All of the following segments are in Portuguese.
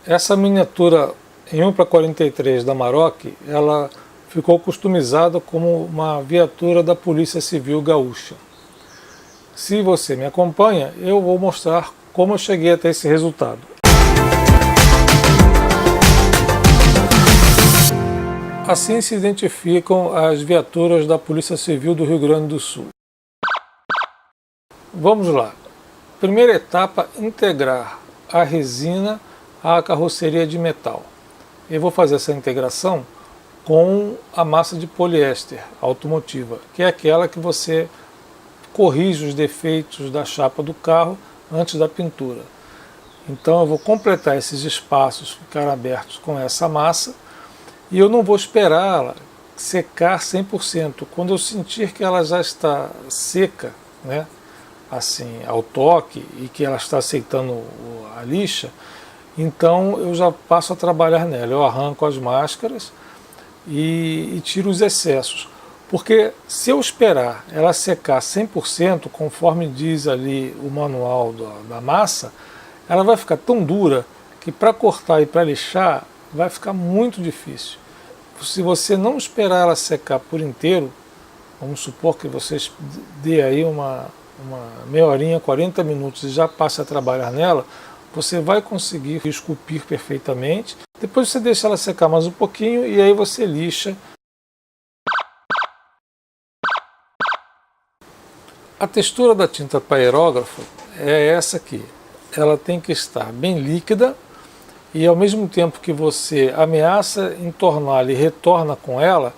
Essa miniatura em 1:43 da Maroc, ela ficou customizada como uma viatura da Polícia Civil Gaúcha. Se você me acompanha, eu vou mostrar como eu cheguei até esse resultado. Assim se identificam as viaturas da Polícia Civil do Rio Grande do Sul. Vamos lá. Primeira etapa, integrar a resina à carroceria de metal. Eu vou fazer essa integração com a massa de poliéster automotiva, que é aquela que você corrige os defeitos da chapa do carro antes da pintura. Então eu vou completar esses espaços que ficaram abertos com essa massa e eu não vou esperá-la secar 100%. Quando eu sentir que ela já está seca, né, assim, ao toque, e que ela está aceitando a lixa, então eu já passo a trabalhar nela. Eu arranco as máscaras e tiro os excessos. Porque se eu esperar ela secar 100%, conforme diz ali o manual da massa, ela vai ficar tão dura que para cortar e para lixar vai ficar muito difícil. Se você não esperar ela secar por inteiro, vamos supor que você dê aí uma meia horinha, 40 minutos e já passe a trabalhar nela, você vai conseguir esculpir perfeitamente. Depois você deixa ela secar mais um pouquinho e aí você lixa. A textura da tinta para aerógrafo é essa aqui. Ela tem que estar bem líquida e ao mesmo tempo que você ameaça entorná-la e retorna com ela,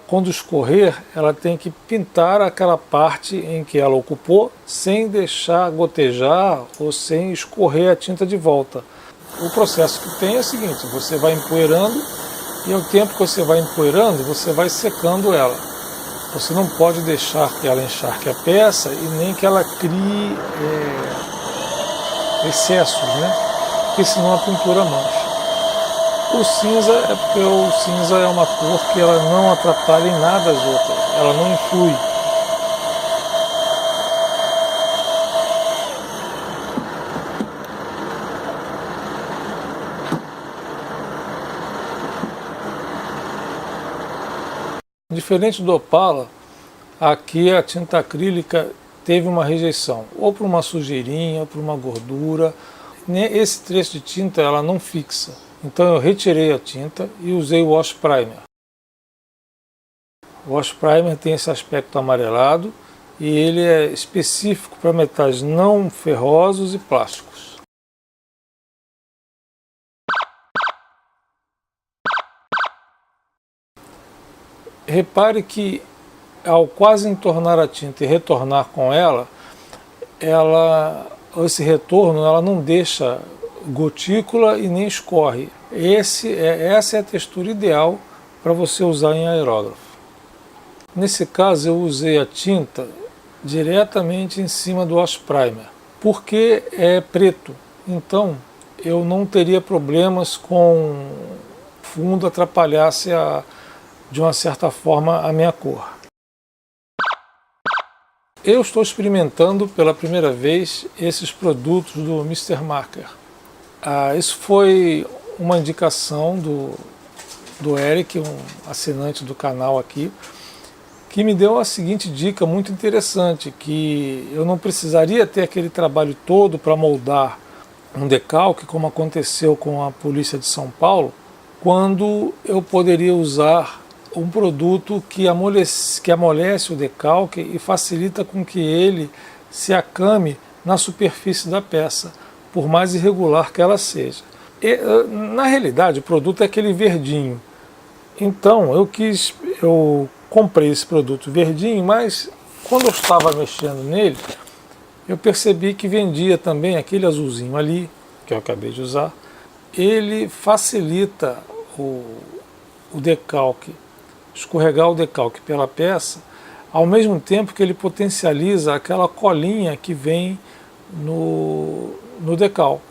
quando escorrer, ela tem que pintar aquela parte em que ela ocupou sem deixar gotejar ou sem escorrer a tinta de volta. O processo que tem é o seguinte: você vai empoeirando e ao tempo que você vai empoeirando, você vai secando ela. Você não pode deixar que ela encharque a peça e nem que ela crie excessos, né? Porque senão a pintura mancha. O cinza é porque o cinza é uma cor que ela não atrapalha em nada as outras, ela não influi. Diferente do Opala, aqui a tinta acrílica teve uma rejeição, ou por uma sujeirinha, ou por uma gordura. Esse trecho de tinta ela não fixa. Então eu retirei a tinta e usei o Wash Primer. O Wash Primer tem esse aspecto amarelado e ele é específico para metais não ferrosos e plásticos. Repare que ao quase entornar a tinta e retornar com ela, esse retorno ela não deixa gotícula e nem escorre. Essa é a textura ideal para você usar em aerógrafo. Nesse caso eu usei a tinta diretamente em cima do Wash Primer, porque é preto, então eu não teria problemas com o fundo atrapalhasse de uma certa forma a minha cor. Eu estou experimentando pela primeira vez esses produtos do Mr. Marker. Isso foi uma indicação do Eric, um assinante do canal aqui, que me deu a seguinte dica muito interessante, que eu não precisaria ter aquele trabalho todo para moldar um decalque, como aconteceu com a Polícia de São Paulo, quando eu poderia usar um produto que amolece o decalque e facilita com que ele se acame na superfície da peça, por mais irregular que ela seja. Na realidade, o produto é aquele verdinho. Então, eu comprei esse produto verdinho, mas quando eu estava mexendo nele, eu percebi que vendia também aquele azulzinho ali, que eu acabei de usar. Ele facilita o decalque, escorregar o decalque pela peça, ao mesmo tempo que ele potencializa aquela colinha que vem no decal.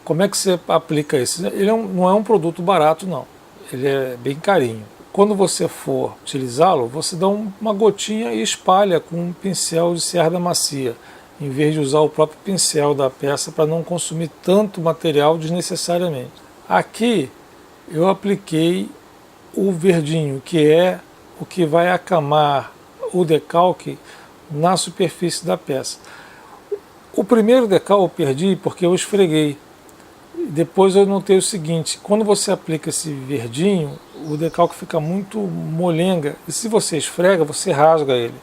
Como é que você aplica isso? Ele não é um produto barato, não. Ele é bem carinho. Quando você for utilizá-lo, você dá uma gotinha e espalha com um pincel de cerda macia. em vez de usar o próprio pincel da peça para não consumir tanto material desnecessariamente. Aqui eu apliquei o verdinho, que é o que vai acamar o decalque na superfície da peça. O primeiro decalque eu perdi porque eu esfreguei. Depois eu notei o seguinte: quando você aplica esse verdinho, o decalque fica muito molenga, e se você esfrega, você rasga ele.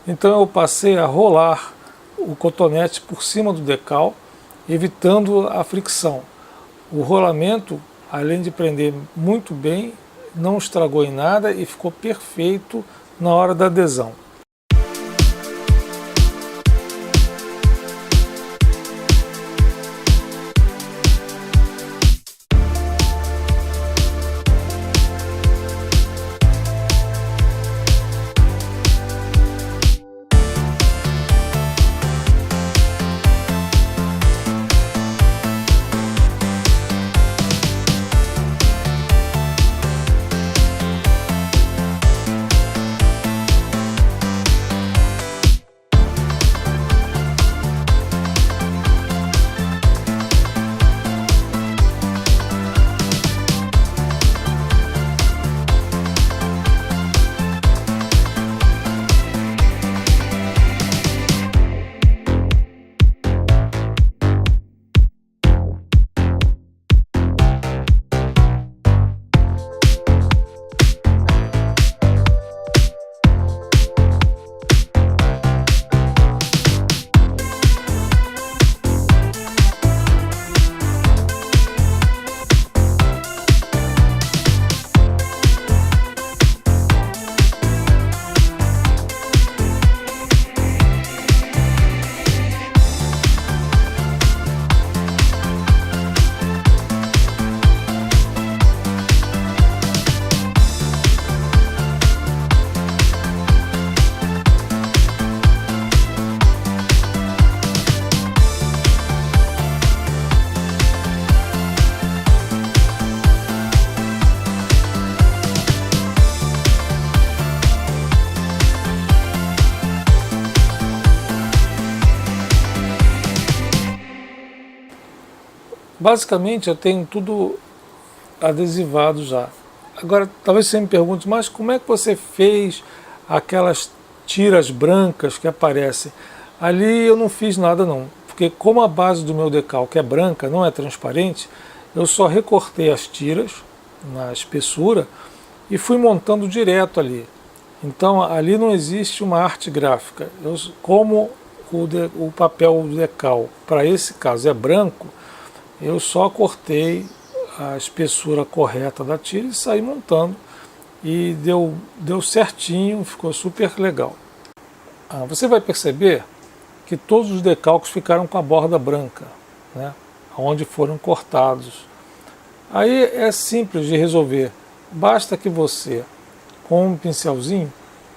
Então eu passei a rolar o cotonete por cima do decal, evitando a fricção. O rolamento, além de prender muito bem, não estragou em nada e ficou perfeito na hora da adesão. Basicamente eu tenho tudo adesivado já. Agora, talvez você me pergunte, mas como é que você fez aquelas tiras brancas que aparecem? Ali eu não fiz nada não, porque como a base do meu decalque é branca, não é transparente, eu só recortei as tiras na espessura e fui montando direto ali. Então ali não existe uma arte gráfica. Como o papel do decal, para esse caso, é branco, eu só cortei a espessura correta da tira e saí montando. E deu certinho, ficou super legal. Você vai perceber que todos os decalques ficaram com a borda branca, né, onde foram cortados. Aí é simples de resolver. Basta que você, com um pincelzinho,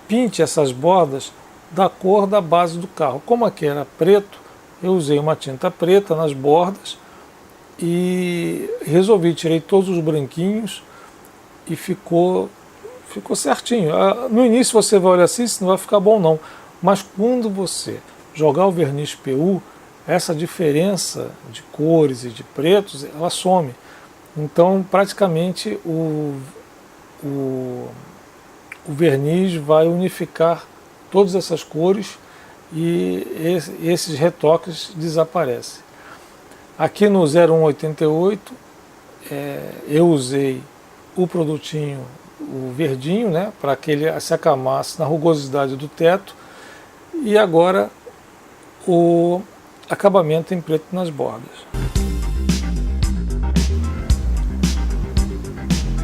pinte essas bordas da cor da base do carro. Como aqui era preto, eu usei uma tinta preta nas bordas e resolvi, tirei todos os branquinhos e ficou certinho. No início você vai olhar assim, isso não vai ficar bom não, mas quando você jogar o verniz PU, essa diferença de cores e de pretos, ela some. Então praticamente o verniz vai unificar todas essas cores e esses retoques desaparecem. Aqui no 0188 eu usei o produtinho, o verdinho, né, para que ele se acamasse na rugosidade do teto, e agora o acabamento em preto nas bordas.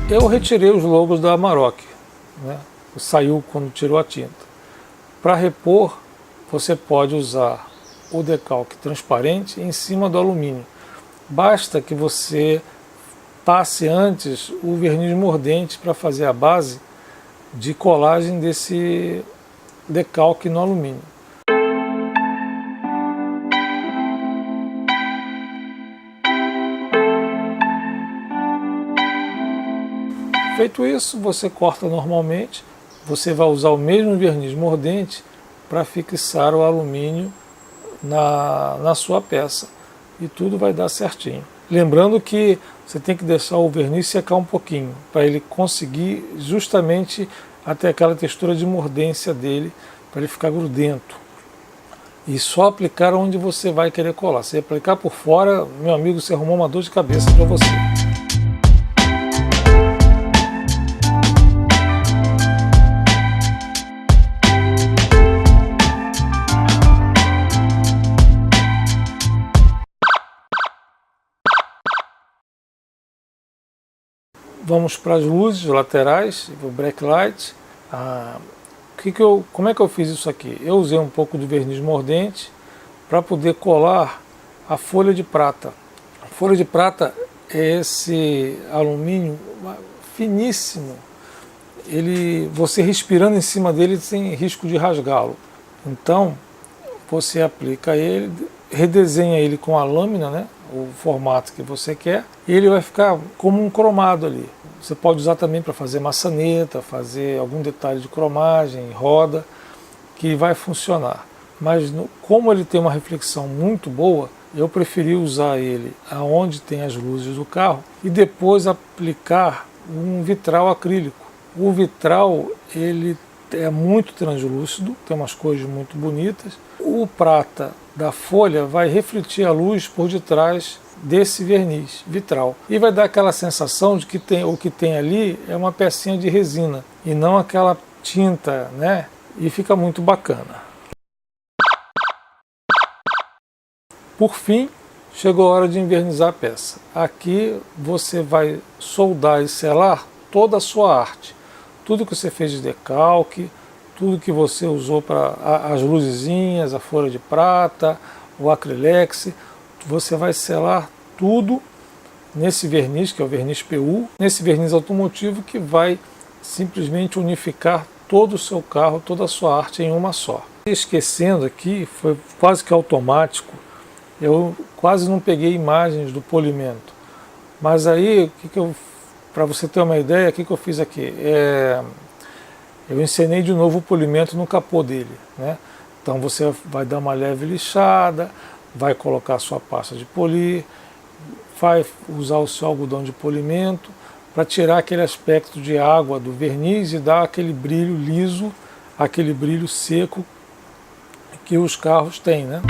Eu retirei os logos da Amarok, né, saiu quando tirou a tinta. Para repor, você pode usar o decalque transparente em cima do alumínio. Basta que você passe antes o verniz mordente para fazer a base de colagem desse decalque no alumínio. Feito isso, você corta normalmente. Você vai usar o mesmo verniz mordente para fixar o alumínio na sua peça e tudo vai dar certinho. Lembrando que você tem que deixar o verniz secar um pouquinho para ele conseguir justamente até aquela textura de mordência dele, para ele ficar grudento. E só aplicar onde você vai querer colar. Se aplicar por fora, meu amigo, você arrumou uma dor de cabeça para você. Vamos para as luzes laterais, o backlight. Como é que eu fiz isso aqui? Eu usei um pouco de verniz mordente para poder colar a folha de prata. A folha de prata é esse alumínio finíssimo. Você respirando em cima dele tem risco de rasgá-lo. Então você aplica ele, redesenha ele com a lâmina, né? O formato que você quer, e ele vai ficar como um cromado ali. Você pode usar também para fazer maçaneta, fazer algum detalhe de cromagem, roda, que vai funcionar. Mas como ele tem uma reflexão muito boa, eu preferi usar ele aonde tem as luzes do carro e depois aplicar um vitral acrílico. O vitral, ele é muito translúcido, tem umas cores muito bonitas. O prata da folha vai refletir a luz por detrás desse verniz vitral e vai dar aquela sensação de que o que tem ali é uma pecinha de resina e não aquela tinta, né? E fica muito bacana. Por fim, chegou a hora de envernizar a peça. Aqui você vai soldar e selar toda a sua arte. Tudo que você fez de decalque, tudo que você usou para as luzezinhas, a folha de prata, o acrylex, você vai selar tudo nesse verniz, que é o verniz PU, nesse verniz automotivo que vai simplesmente unificar todo o seu carro, toda a sua arte em uma só. Esquecendo aqui, foi quase que automático, eu quase não peguei imagens do polimento, mas aí, para você ter uma ideia, o que eu fiz aqui? Eu encenei de novo o polimento no capô dele, né? Então você vai dar uma leve lixada, vai colocar a sua pasta de polir, vai usar o seu algodão de polimento para tirar aquele aspecto de água do verniz e dar aquele brilho liso, aquele brilho seco que os carros têm, né?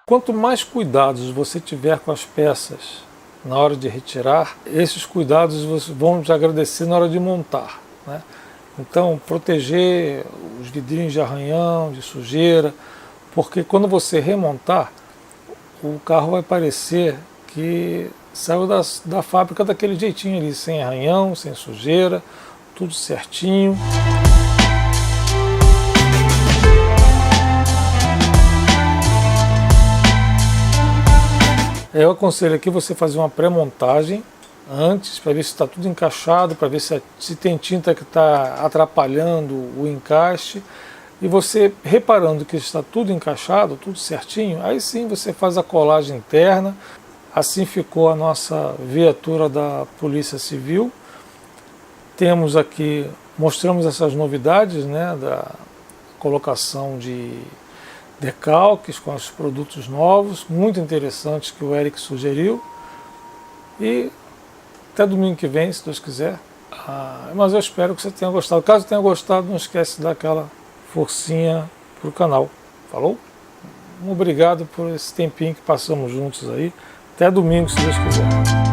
Quanto mais cuidados você tiver com as peças na hora de retirar, esses cuidados vão te agradecer na hora de montar, né? Então, proteger os vidrinhos de arranhão, de sujeira, porque quando você remontar, o carro vai parecer que saiu da fábrica daquele jeitinho ali, sem arranhão, sem sujeira, tudo certinho. Eu aconselho aqui você fazer uma pré-montagem antes, para ver se está tudo encaixado, para ver se tem tinta que está atrapalhando o encaixe. E você reparando que está tudo encaixado, tudo certinho, aí sim você faz a colagem interna. Assim ficou a nossa viatura da Polícia Civil. Temos aqui, mostramos essas novidades, né, da colocação de decalques com os produtos novos, muito interessantes que o Eric sugeriu. E até domingo que vem, se Deus quiser. Mas eu espero que você tenha gostado. Caso tenha gostado, não esquece de dar aquela forcinha para o canal. Falou? Obrigado por esse tempinho que passamos juntos aí. Até domingo, se Deus quiser.